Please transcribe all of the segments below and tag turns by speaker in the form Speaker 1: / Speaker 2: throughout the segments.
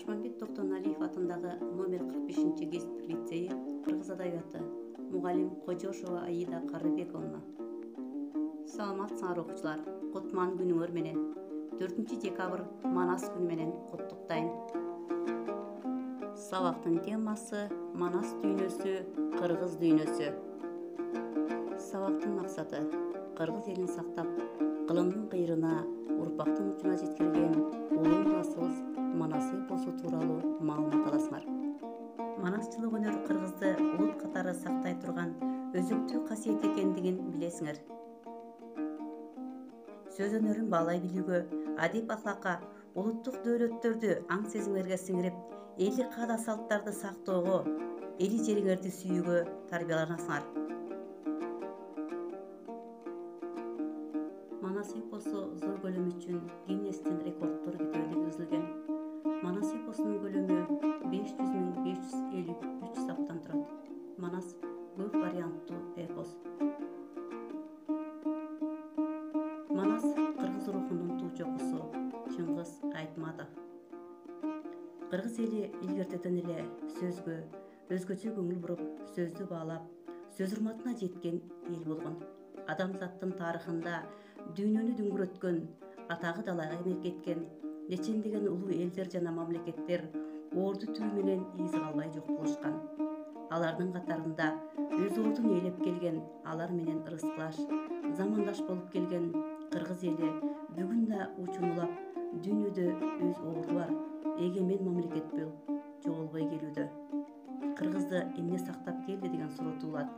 Speaker 1: Куркашмамбет Токтоналиев атындагы номер 45 кесиптик лицейи кыргыз адабияты мугалим Кожошова Аида Карыбековна. Саламатсыңар окуучулар, Кутман күнүңөр менен 4 декабрь Манас күнү менен куттуктайм. Сабактын темасы Манас дүйнөсү, кыргыз дүйнөсү. Сабактын максаты кыргыз элин сактап, кылымдын кыйрына, урпактын учуна жеткирген улуу мурасыбыз Манас эпосу тууралуу маалымат аласыңар. Манасчылык өнөр кыргызды улут катары сактай турган өзүктүү касиет экендигин билесиңер. Сөз өнөрүн баалай билүүгө, адеп ахлакка, улуттук дөөлөттөрдү аң сезимдерге сиңирип, элдик каада салттарды сактоого, эли жериңерди сүйүүгө тарбияланасыңар. Манас эпосу зор көлөм үчүн Гиннестин рекорддор китебине киргизилген. Манас эпосунун көлөмү 500.553 саптан турат. Манас көп варианттуу эпос. Манас кыргыз рухунун туучокусу Чыңгыз Айтматов. Кыргыз эли илгертеден эле сөзгө өзгөчө көңүл буруп, сөздү баалап, сөз урматына жеткен эл болгон. Адамзаттын тарыхында дүйнөнү дүңгүрөткөн, атагы далайга эмек кеткен нечендеген улуу элдер жана мамлекеттер орду түбү менен из калбай жок болушкан. Алардын катарында өз ордун ээлеп келген, алар менен ырыскылаш, замандаш болуп келген кыргыз эли бүгүн да учунулап, дүйнөдө өз орду бар, эгемен мамлекет болуп жоголбой келүүдө. Кыргызды эмне сактап келди деген суроо туулат.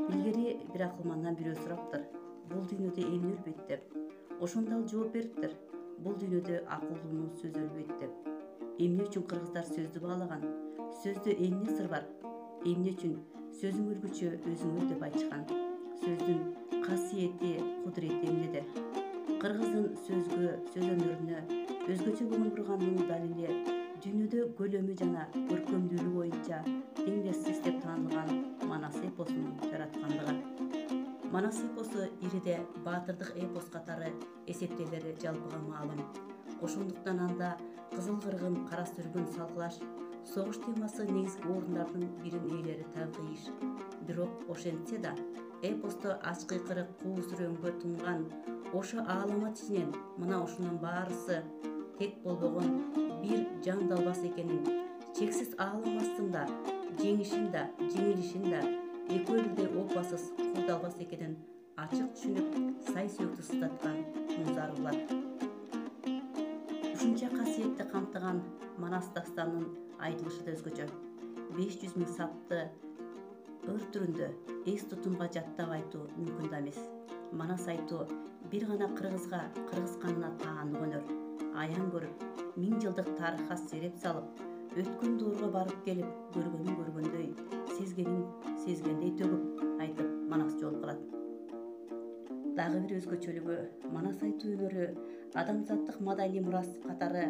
Speaker 1: Илгери бир акылмандан бирөө сураптыр. Бул дүйнөдө эмне өлбөйт деп. Ошондо ал жооп бериптир. Бул дүйнөдө акылдуунун сөзү өлбөйт деп. Эмне үчүн кыргыздар сөздү баалаган? Сөздө эмне сыр бар? Эмне үчүн сөзүң өлгүчө өзүң деп айтышкан? Сөздүн касиети, кудурети эмнеде? Кыргыздын сөзгө, сөз өнөрүнө өзгөчө көңүл бурганынын далили дүйнөдө көлөмү жана көркөмдүүлүгү боюнча теңдессиз деп таанылган Манас эпосунун жараткандыгы. Манас эпосу ириде баатырдык эпос катары эсептелери жалпыга маалым. Ошондуктан анда кызыл кыргын, кара сүргүн, салгылаш, согуш темасы негизги орундардын бирин ээлери табыйыш. Бирок ошентсе да, эпосто ачкыйкырык, куу сүрөңгө тунган ошо аламат ичинен мына ушунун баарысы тек болбогон бир жан далбас экенин, чексиз аалам астында жеңишин да, жеңилишин да экөө бирдей опасыз курдалбас экенин ачык түшүнүп, сай сүйөктү сыздаткан муңзар булат. Ушунча касиетти камтыган Манас дастанынын айтылышы да өзгөчө. 500.000 сапты ыр түрүндө эс тутумга жаттап айтуу мүмкүн да эмес. Манас айтуу бир гана кыргызга, кыргыз канына таандык өнөр. Аян көрүп, 1000 жылдык тарыхка сереп салып, өткөн доорго барып келип, көргөнүн көргөндөй, сезгенин сезгендей төгүп айтып Манас жол кылат. Дагы бир өзгөчөлүгү Манас айтуу өнөрү адамзаттык маданий мурас катары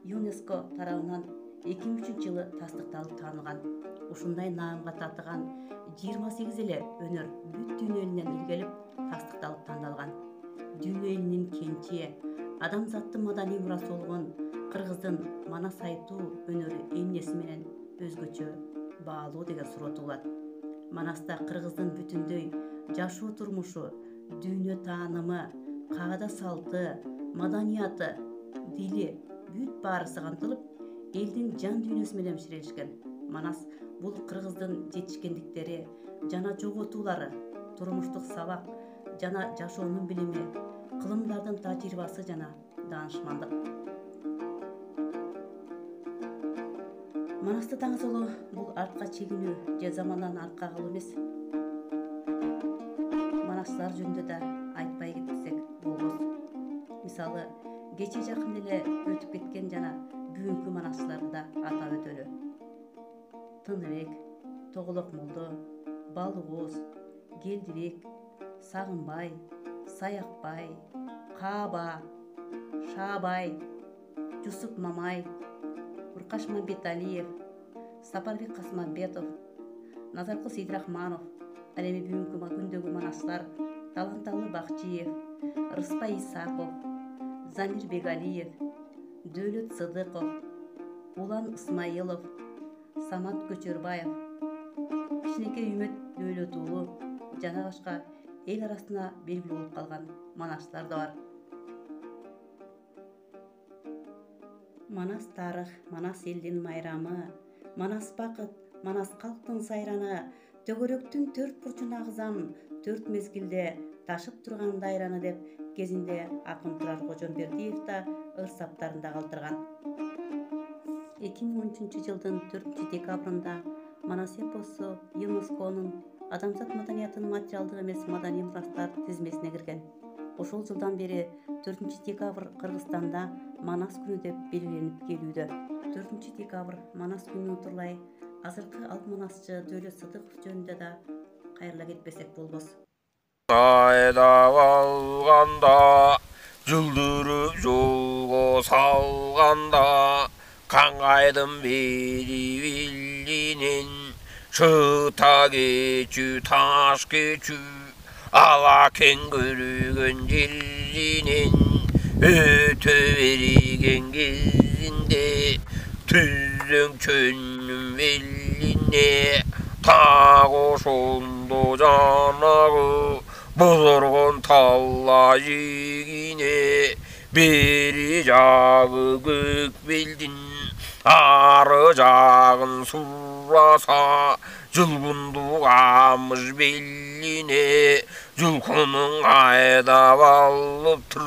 Speaker 1: ЮНЕСКО тарабынан 2003 жылы тастыкталып таанылган. Ушундай наамга татыган 28 эле өнөр бүт дүйнө элинен илгелип тастыкталып тандалган. Дүйнө элинин кенчи, адамзаттын маданий мурасы болгон кыргыздын Манас айтуу өнөрү эмнеси менен өзгөчө баалуу деген суроо туулат. Манаста кыргыздын бүтүндөй жашоо турмушу, дүйнө таанымы, каада салты, маданияты, дили бүт баарысы камтылып, элдин жан дүйнөсү менен биширилишкен. Манас бул кыргыздын жетишкендиктери жана жоготуулары, турмуштук сабак жана жашоонун билими, кылымдардын тажрыйбасы жана даанышмандык. Манасты таңсолуу бул артка чегинүү же замандан артка калуу эмес. Манасчылар жөнүндө да айтпай кетсек болбос. Мисалы, кече жакын эле өтүп кеткен жана бүгүнкү манасчыларды да атап өтөлү. Тыныбек, Тоголок молдо, Балыгоз, Келдибек, Сагынбай, Саякбай, Кааба, Шаабай, Жусуп Мамай, Куркашмамбет Алиев, Сапарбек Касмамбетов, Назаркул Сейдрахманов, ал эми бүгүнкү күндөгү манасчылар Таланталы Бакчиев, Рыспай Исаков, Замир Бегалиев, Дөөлөт Сыдыков, Улан Ысмайылов, Самат Көчөрбаев, кичинекей Үмөт Дөөлөт уулу жана башка эл арасына белгилүү болуп калган манашчылар да бар. Манас тарых, Манас элдин майрамы, Манас бакыт, Манас калктын сайраны, төгөрөктүн төрт бурчуна агызам, төрт мезгилде ташып турган дайраны деп кезинде акын Турар Кожомбердиев да ыр саптарында калтырган. 2013 жылдын 4 декабрында Манас эпосу ЮНЕСКОнун адамзат маданиятынын материалдык эмес маданий мурастар тизмесине кирген. Ошол жылдан бери 4 декабрь Кыргызстанда Манас күнү деп белгиленип келүүдө. 4 декабрь Манас күнү утурлай азыркы алп манасчы Дөөлөт Сыдыков жөнүндө да кайрыла кетпесек болбос.
Speaker 2: Айдап алганда, жылдырып жолго салганда, каңгайдын бери билинен, шыта кечүү, таш кечүү, ала кең көргөн жеринен, өтө берген кезинде, түзөңчөнүн белине, так ошондо жанагы бозоргон талла жигине, бери жагы көк белдин, ары жагын сураса, жылгунду камыш белине, жылкынын айдап алыптыр,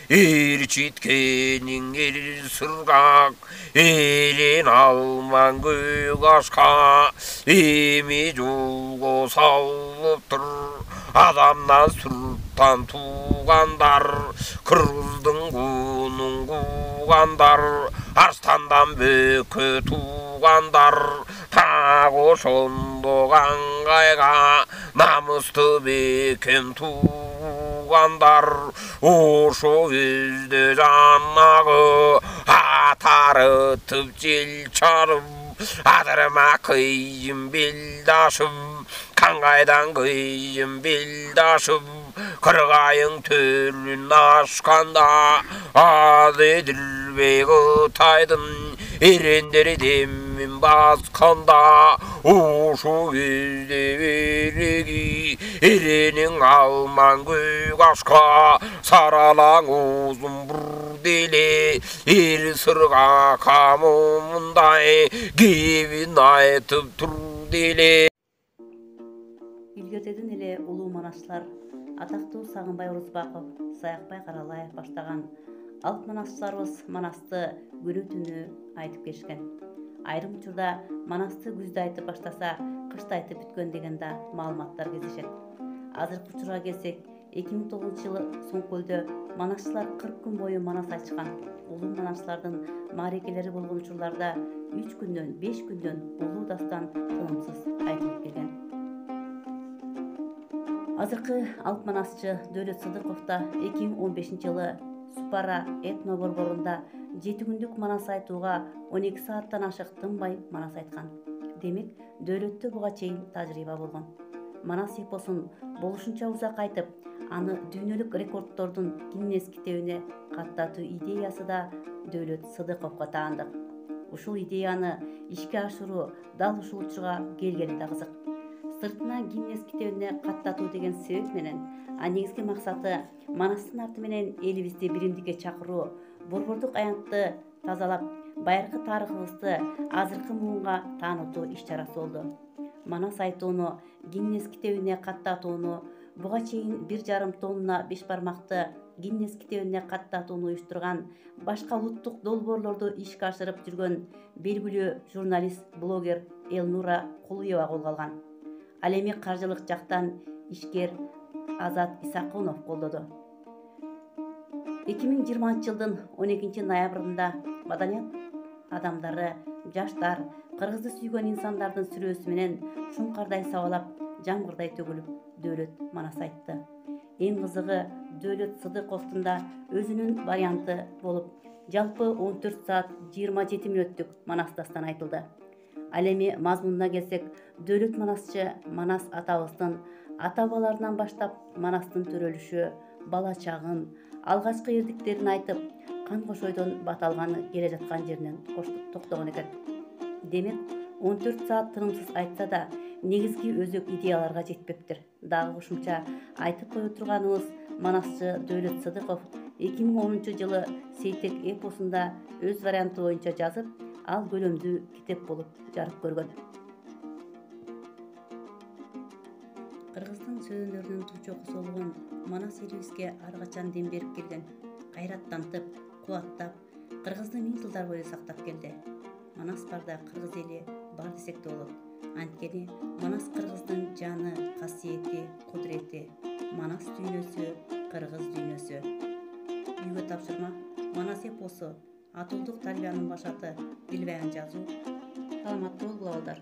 Speaker 2: эр читкенин эр сыргак, элин алман көк ашка, эми жолго салыптыр, адамдан сұрттан туғандар, кыргыздын кунун куугандар, арстандан бөкө туғандар, так ошондо каңгайга намысты бекем туғандар, ошо кезде жанагы атарытып жел чарып, адырма кыйын белдашып, каңгайдан кыйын белдашып, кыргайың төрүн ашканда, адедирбей Кытайдын эрендери демин басканда, ошо кезде береги эренин алман көк ашка, саралаң узун бур деле, эр сырга камымындай кебин айтып тур деле.
Speaker 1: Илгертеден эле улуу манасчылар атактуу Сагынбай Орозбаков, Саякбай Каралаев баштаган алп манасчыларыбыз Манасты күнү-түнү айтып келишкен. Айрым учурда Манасты күздө айтып баштаса, кышта айтып бүткөн деген да маалыматтар кездешет. Азыркы учурга келсек, 2009 жылы Соңкөлдө манасчылар 40 күн бою Манас айтышкан. Улуу манасчылардын маарекелери болгон учурларда 3 күндөн 5 күндөн улуу дастан тынымсыз айтылып келген. Азыркы алп манасчы Дөөлөт Сыдыков да 2015 жылы Супара этно борборунда 7 күндүк манас айтууга 12 сааттан ашык тынбай манас айткан. Демек, Дөөлөттө буга чейин тажрыйба болгон. Манас эпосун болушунча узак айтып, аны дүйнөлүк рекорддордун Гиннес китебине каттатуу идеясы да Дөөлөт Сыдыковго таандык. Ушул идеяны ишке ашыруу дал ушул учурга келгени да кызык. Сыртынан Гиннес китебине каттатуу деген себеп менен, негизги максаты Манастын арты менен элибизди биримдикке чакыруу, борбордук аянтты тазалап, байыркы тарыхыбызды азыркы муунга таанытуу иш-чарасы болду. Манас айтууну Гиннес китебине каттатууну, буга чейин 1,5 тонна беш бармакты Гиннес китебине каттатууну уюштурган, башка улуттук долбоорлорду ишке ашырып жүргөн белгилүү журналист, блогер Элнура Кулуева колго алган. Ал эми каржылык жактан ишкер Азат Исакунов колдоду. 2020 жылдын 12 ноябрында маданият адамдары, жаштар, кыргызды сүйгөн инсандардын сүрөөсү менен шуңкардай сабалап, жамгырдай төгүлүп Дөөлөт Манас айтты. Эң кызыгы, Дөөлөт Сыдыковдун да өзүнүн варианты болуп, жалпы 14 саат 27 мүнөттүк Манас дастан айтылды. Ал эми мазмунуна келсек, Дөөлөт Манасчы Манас атабыздын ата-бабаларынан баштап Манастын төрөлүшү, бала чагын, алгачкы эрдиктерин айтып, кан кошойдон баталганы келе жаткан жеринен токтогон экен. Демек 14 саат тынымсыз айтса да негизги өзөк идеяларга жетпептир. Дагы кошумча айтып кое турганыбыз, манасчы Дөөлөт Сыдыков 2010 жылы Сейтек эпосунда өз варианты боюнча жазып, ал көлөмдүү китеп болуп жарык көргөн. Кыргыздын сөзүндөрүнүн туучокусу болгон Манас элибизге ар качан дем берип келген, кайраттантып, кубаттап, Кыргызды 1000 жылдар бою сактап келди. Манас барда кыргыз эли бар десек де болот. Анткени Манас кыргыздын жаны, касиети, кудурети. Манас дүйнөсү, кыргыз дүйнөсү. Үйгө тапшырма Манас эпосу, Атулдук Тарбиянын башаты Билбайган жазуу. Саламаттуу болгула балдар.